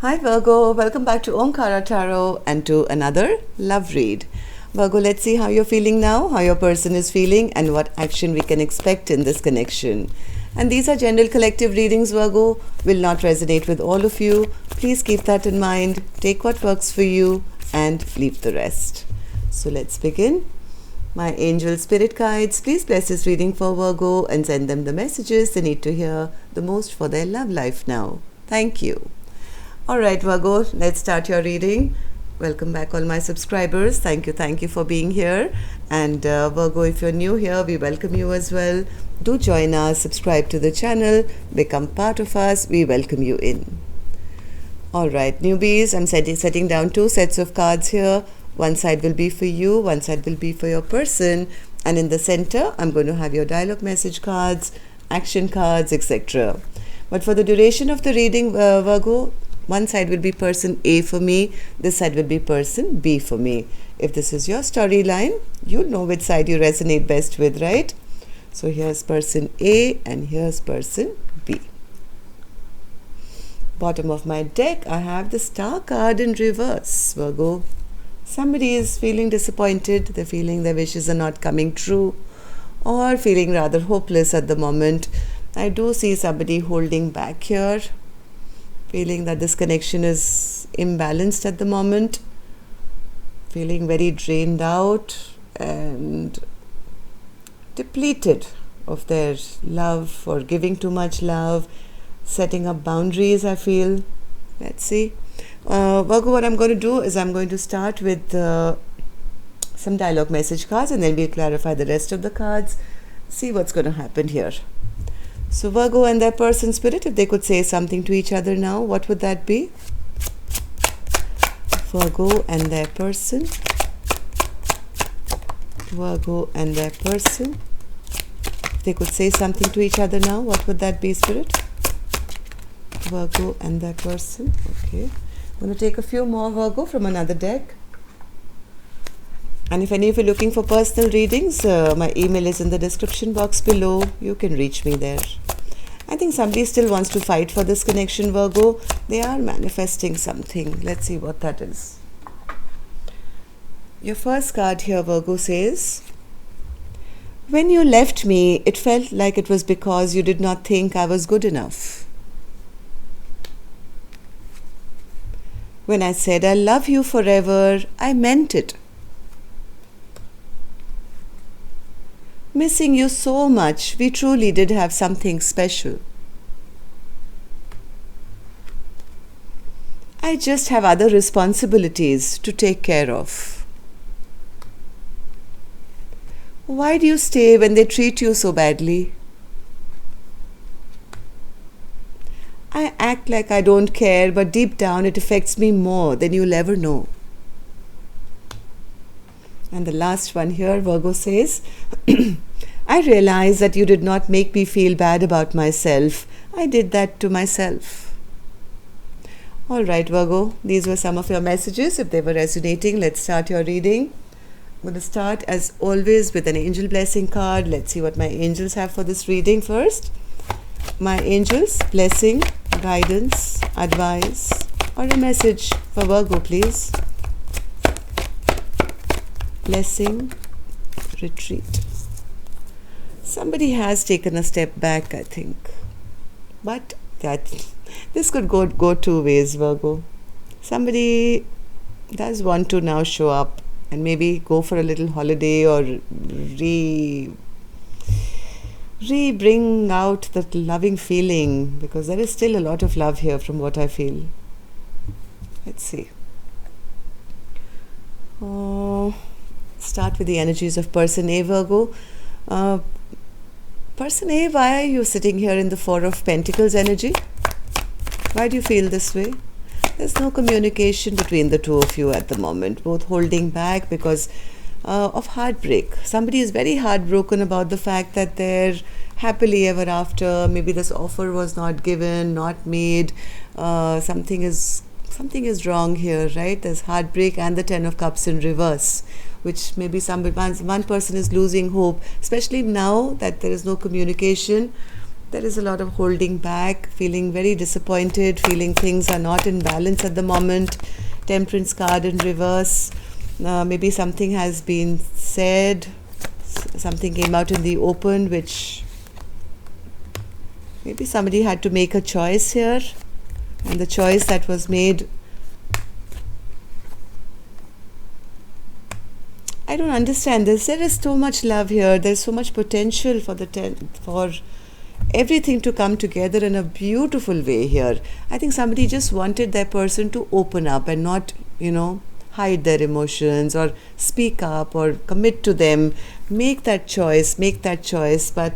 Hi Virgo, welcome back to Omkara Tarot and to another love read. Virgo, let's see how you're feeling now, how your person is feeling, and what action we can expect in this connection. And these are general collective readings, Virgo, will not resonate with all of you. Please keep that in mind. Take what works for you and leave the rest. So let's begin. My angel spirit guides, please bless this reading for Virgo and send them the messages they need to hear the most for their love life now. Thank you. Alright Virgo, let's start your reading. Welcome back all my subscribers. Thank you for being here. And Virgo, if you're new here, we welcome you as well. Do join us, subscribe to the channel, become part of us. We welcome you in. Alright newbies, I'm setting down two sets of cards here. One side will be for you, one side will be for your person. And in the center, I'm going to have your dialogue message cards, action cards, etc. But for the duration of the reading, Virgo, one side will be person A for me, this side will be person B for me. If this is your storyline, you'll know which side you resonate best with, right? So here's person A and here's person B. Bottom of my deck, I have the Star card in reverse, Virgo. Somebody is feeling disappointed, they're feeling their wishes are not coming true, or feeling rather hopeless at the moment. I do see somebody holding back here, feeling that this connection is imbalanced at the moment, feeling very drained out and depleted of their love or giving too much love, setting up boundaries, I feel. Let's see. Virgo, what I'm going to do is I'm going to start with some dialogue message cards and then we'll clarify the rest of the cards, see what's going to happen here. So Virgo and their person spirit, if they could say something to each other now, what would that be? Virgo and their person. Virgo and their person. If they could say something to each other now, what would that be, spirit? Virgo and their person. Okay. I'm going to take a few more, Virgo, from another deck. And if any of you are looking for personal readings, my email is in the description box below. You can reach me there. I think somebody still wants to fight for this connection, Virgo. They are manifesting something. Let's see what that is. Your first card here, Virgo, says, when you left me, it felt like it was because you did not think I was good enough. When I said I love you forever, I meant it. Missing you so much, we truly did have something special. I just have other responsibilities to take care of. Why do you stay when they treat you so badly? I act like I don't care, but deep down it affects me more than you'll ever know. And the last one here, Virgo says, I realize that you did not make me feel bad about myself. I did that to myself. Alright, Virgo, these were some of your messages. If they were resonating, let's start your reading. I'm going to start as always with an angel blessing card. Let's see what my angels have for this reading first. My angels, blessing, guidance, advice, or a message for Virgo, please. Blessing, retreat. Somebody has taken a step back, I think. But this could go two ways, Virgo. Somebody does want to now show up and maybe go for a little holiday or bring out that loving feeling, because there is still a lot of love here from what I feel. Let's see. Start with the energies of person A, Virgo. Person A, why are you sitting here in the Four of Pentacles energy? Why do you feel this way? There's no communication between the two of you at the moment, both holding back because of heartbreak. Somebody is very heartbroken about the fact that they're happily ever after. Maybe this offer was not given, not made. Something is wrong here, right? There's heartbreak and the Ten of Cups in reverse, which maybe one person is losing hope, especially now that there is no communication. There is a lot of holding back, feeling very disappointed, feeling things are not in balance at the moment. Temperance card in reverse. Maybe something has been said, something came out in the open, which maybe somebody had to make a choice here, and the choice that was made, I don't understand this. There is so much love here. There's so much potential for for everything to come together in a beautiful way here. I think somebody just wanted their person to open up and not, hide their emotions or speak up or commit to them. Make that choice. But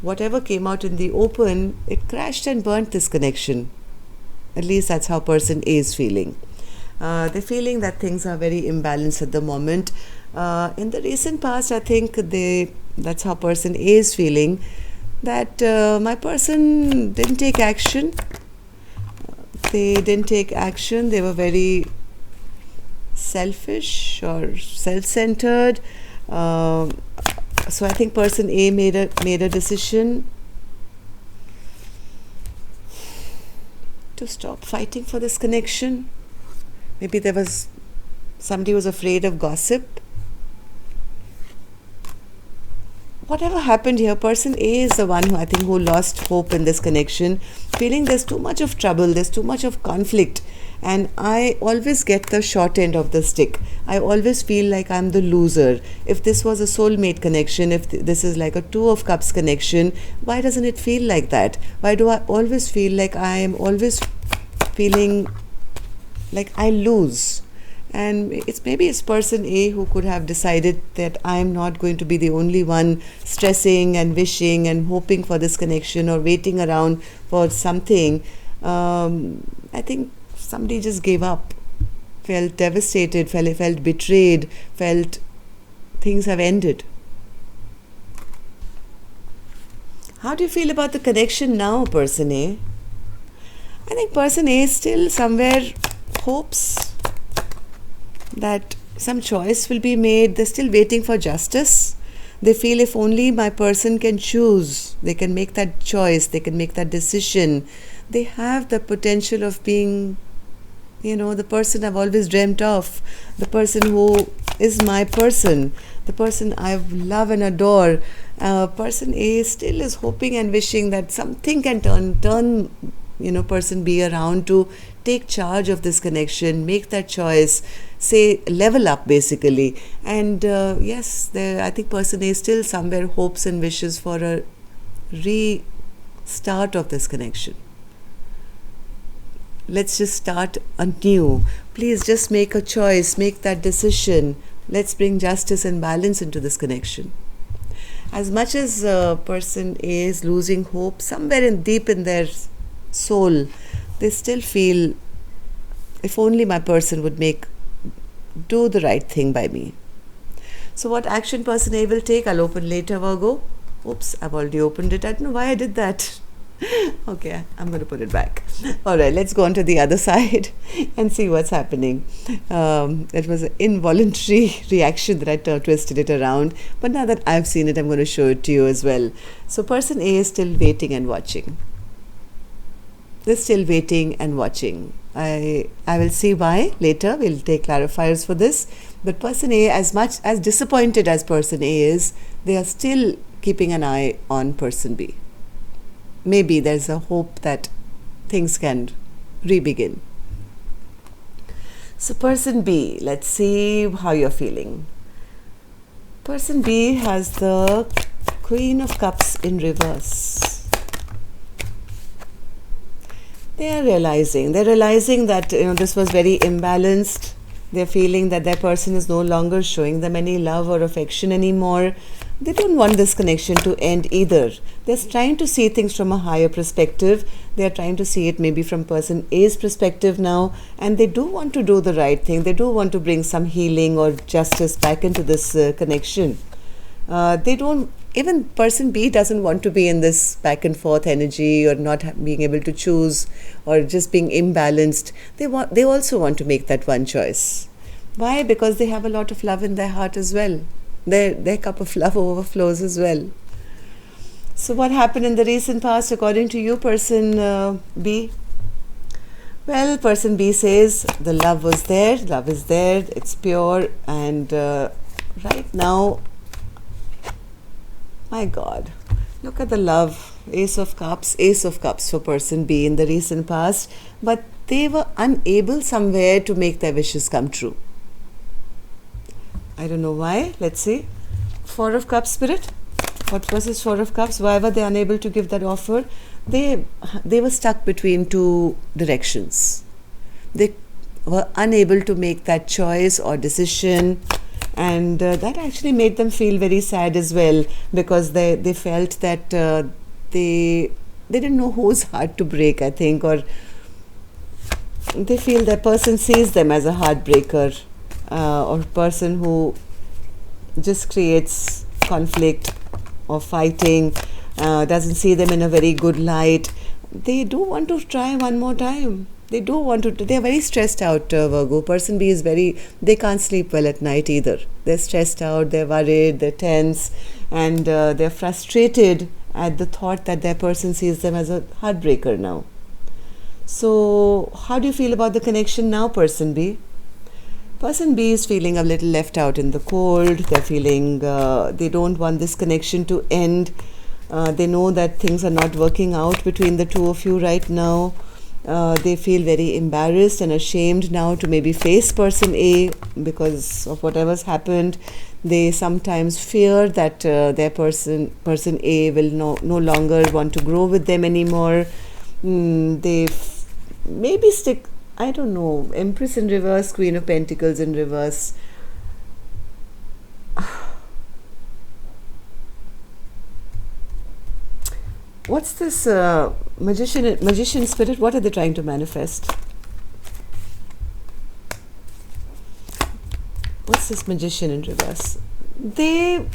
whatever came out in the open, it crashed and burnt this connection. At least that's how person A is feeling. They're feeling that things are very imbalanced at the moment. In the recent past, I think that's how person A is feeling, that my person didn't take action. They didn't take action. They were very selfish or self-centered. So I think person A made a decision to stop fighting for this connection. Maybe somebody was afraid of gossip. Whatever happened here, person A is the one who lost hope in this connection, feeling there's too much of trouble, there's too much of conflict, and I always get the short end of the stick. I always feel like I'm the loser. If this was a soulmate connection, if this is like a Two of Cups connection, why doesn't it feel like that? Why do I always feel like I am always feeling like I lose? And maybe it's person A who could have decided that I'm not going to be the only one stressing and wishing and hoping for this connection or waiting around for something. I think somebody just gave up, felt devastated, felt betrayed, felt things have ended. How do you feel about the connection now, person A? I think person A still somewhere hopes that some choice will be made. They're still waiting for justice. They feel if only my person can choose, they can make that choice, they can make that decision. They have the potential of being, the person I've always dreamt of, the person who is my person, the person I love and adore. Person A still is hoping and wishing that something can turn person B around to take charge of this connection, make that choice, say level up basically. And yes, I think person A still somewhere hopes and wishes for a restart of this connection. Let's just start anew. Please just make a choice, make that decision. Let's bring justice and balance into this connection. As much as person A is losing hope, somewhere deep in their soul, they still feel if only my person would do the right thing by me. So what action person A will take, I'll open later, Virgo. Oops, I've already opened it. I don't know why I did that. Okay, I'm going to put it back. All right, let's go on to the other side and see what's happening. It was an involuntary reaction that I twisted it around. But now that I've seen it, I'm going to show it to you as well. So person A is still waiting and watching. They're still waiting and watching. I will see why later. We'll take clarifiers for this. But person A, as much as disappointed as person A is, they are still keeping an eye on person B. Maybe there's a hope that things can re-begin. So person B, let's see how you're feeling. Person B has the Queen of Cups in reverse. They're realizing that this was very imbalanced. They're feeling that their person is no longer showing them any love or affection anymore. They don't want this connection to end either. They're trying to see things from a higher perspective. They're trying to see it maybe from person A's perspective now, and they do want to do the right thing. They do want to bring some healing or justice back into this connection. Even person B doesn't want to be in this back and forth energy or not being able to choose or just being imbalanced. They also want to make that one choice. Why? Because they have a lot of love in their heart as well. Their cup of love overflows as well. So what happened in the recent past according to you, person B? Well, person B says the love was there, love is there, it's pure, and right now, my God, look at the love, Ace of Cups for person B in the recent past, but they were unable somewhere to make their wishes come true. I don't know why. Let's see. Four of Cups, Spirit. What was this Four of Cups? Why were they unable to give that offer? They were stuck between two directions. They were unable to make that choice or decision, and that actually made them feel very sad as well, because they felt that they didn't know whose heart to break, I think, or they feel that person sees them as a heartbreaker, or person who just creates conflict or fighting, doesn't see them in a very good light. They do want to try one more time. They do want to. They are very stressed out, Virgo. Person B is they can't sleep well at night either. They're stressed out, they're worried, they're tense, and they're frustrated at the thought that their person sees them as a heartbreaker now. So, how do you feel about the connection now, person B? Person B is feeling a little left out in the cold. They're feeling they don't want this connection to end. They know that things are not working out between the two of you right now. They feel very embarrassed and ashamed now to maybe face person A because of whatever's happened. They sometimes fear that their person A will no longer want to grow with them anymore. They maybe stick, I don't know, Empress in reverse, Queen of Pentacles in reverse. What's this magician spirit? What are they trying to manifest? What's this magician in reverse? They're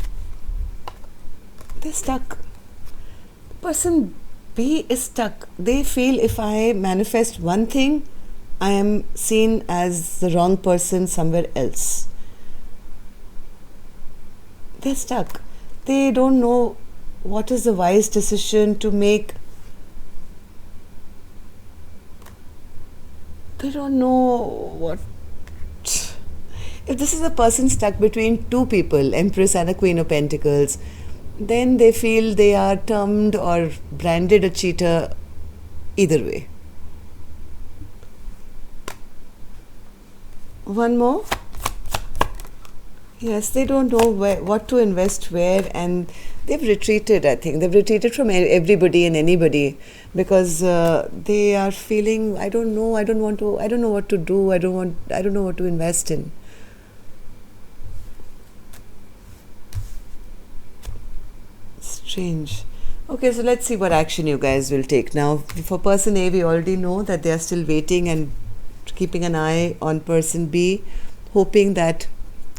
stuck. Person B is stuck. They feel if I manifest one thing, I am seen as the wrong person somewhere else. They're stuck. They don't know what is the wise decision to make. They don't know what. If this is a person stuck between two people, Empress and a Queen of Pentacles, then they feel they are termed or branded a cheater either way. One more. Yes, they don't know what to invest where, and they've retreated. I think they've retreated from everybody and anybody because they are feeling, I don't know what to do. I don't know what to invest in. Strange. Okay, so let's see what action you guys will take. Now, for person A, we already know that they are still waiting and keeping an eye on person B, hoping that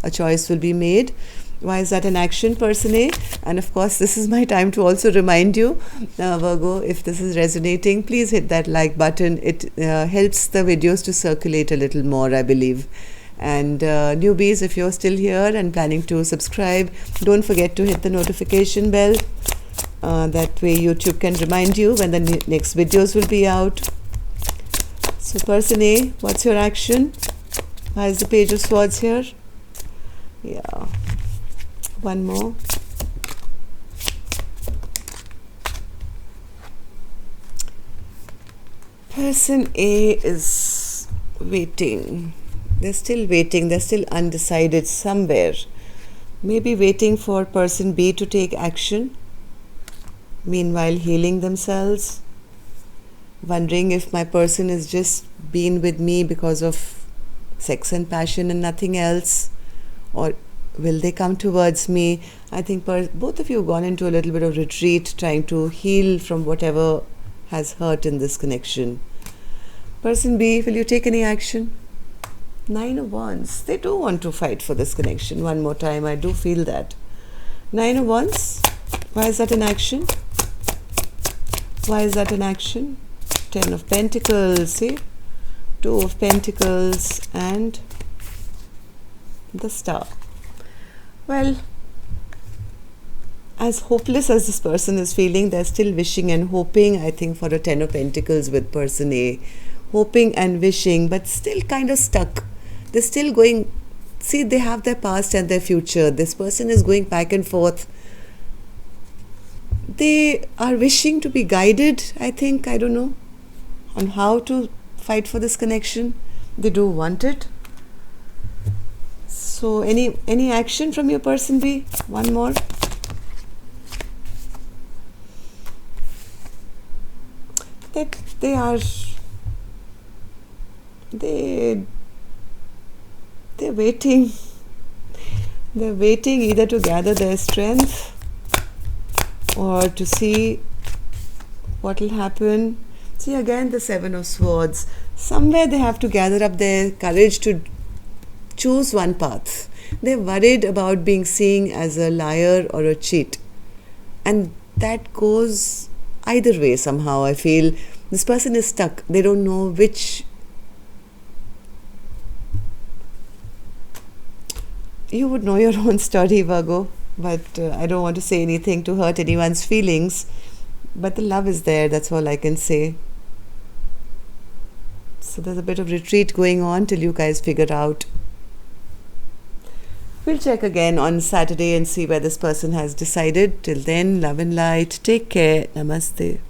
a choice will be made. Why is that an action, person A? And of course, this is my time to also remind you, Virgo, if this is resonating, please hit that like button. It helps the videos to circulate a little more, I believe. And newbies, if you're still here and planning to subscribe, don't forget to hit the notification bell. That way YouTube can remind you when the next videos will be out. So person A, what's your action? Why is the Page of Swords here? Yeah. One more. Person A is waiting. They're still waiting. They're still undecided somewhere. Maybe waiting for person B to take action. Meanwhile, healing themselves. Wondering if my person is just been with me because of sex and passion and nothing else. Or will they come towards me? I think both of you have gone into a little bit of retreat, trying to heal from whatever has hurt in this connection. Person B, will you take any action? 9 of Wands. They do want to fight for this connection. One more time, I do feel that. 9 of Wands. Why is that an action? Why is that an action? 10 of Pentacles, see? 2 of Pentacles and the Star. Well, as hopeless as this person is feeling, they're still wishing and hoping, I think, for a Ten of Pentacles with person A. Hoping and wishing, but still kind of stuck. They're still going, see, they have their past and their future. This person is going back and forth. They are wishing to be guided, I think, I don't know, on how to fight for this connection. They do want it. So any action from your person B? One more. That they're waiting. They're waiting either to gather their strength or to see what will happen. See, again the Seven of Swords. Somewhere they have to gather up their courage to choose one path. They're worried about being seen as a liar or a cheat. And that goes either way somehow. I feel this person is stuck. They don't know which. You would know your own story, Virgo, but I don't want to say anything to hurt anyone's feelings. But the love is there, that's all I can say. So there's a bit of retreat going on till you guys figure out. We'll check again on Saturday and see where this person has decided. Till then, love and light. Take care. Namaste.